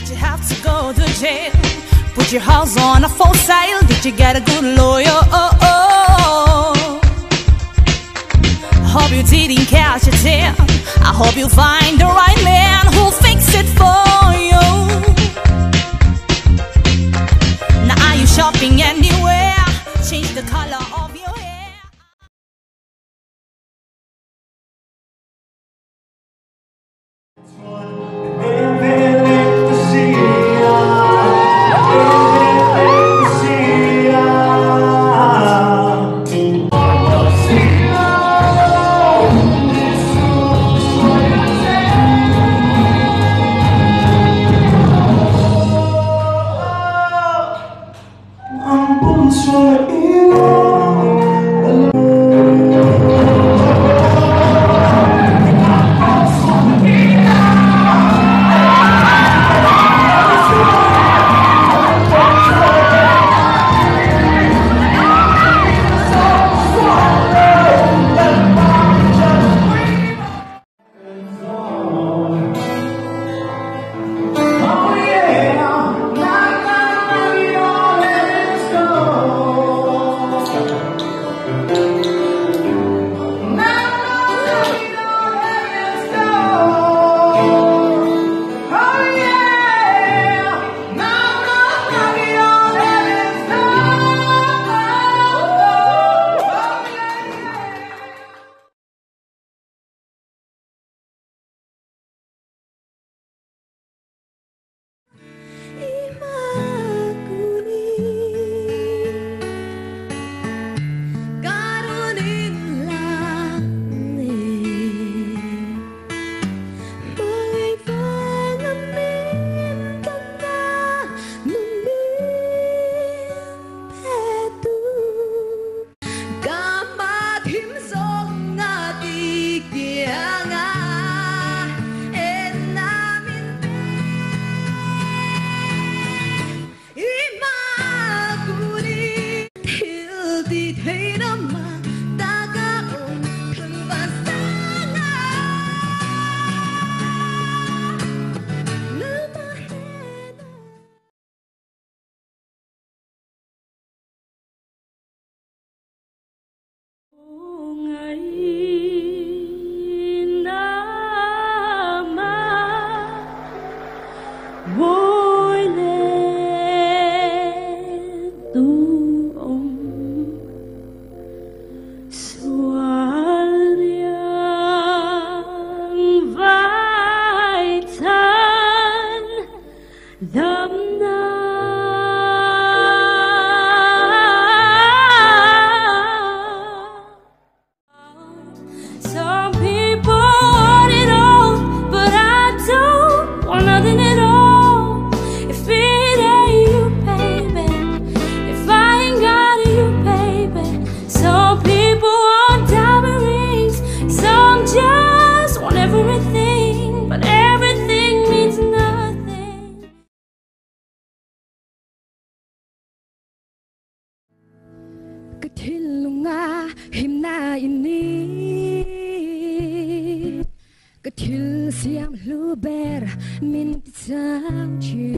you have to go to jail? Put your house on a for sale. Did you get a good lawyer? Hope you didn't catch a tail. I hope you find the right man who'll fix it for you. Now are you shopping anywhere? Change the color of your hair. Ketilunga himna ini ketil siam luber minti samci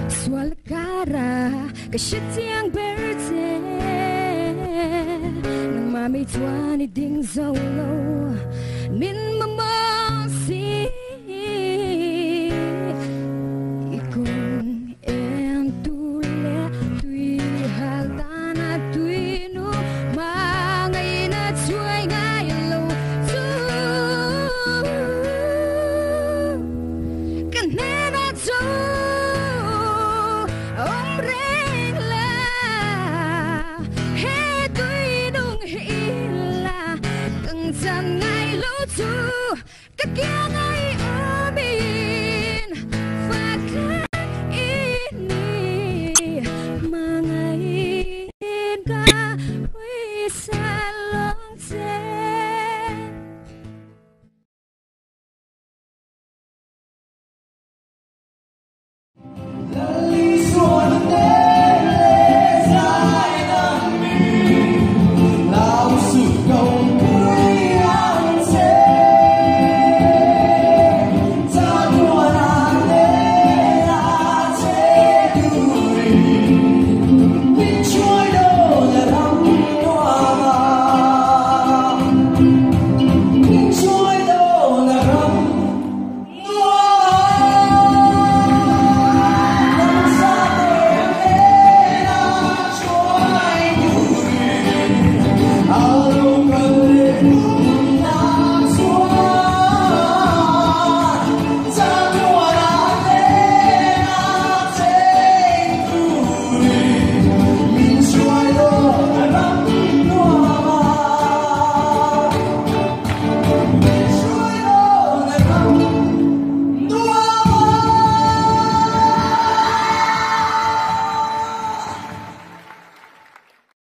soal kara kesyetiang berte nang mami tuani ding zolo min mamasi Ngày lũ chu các kia ngay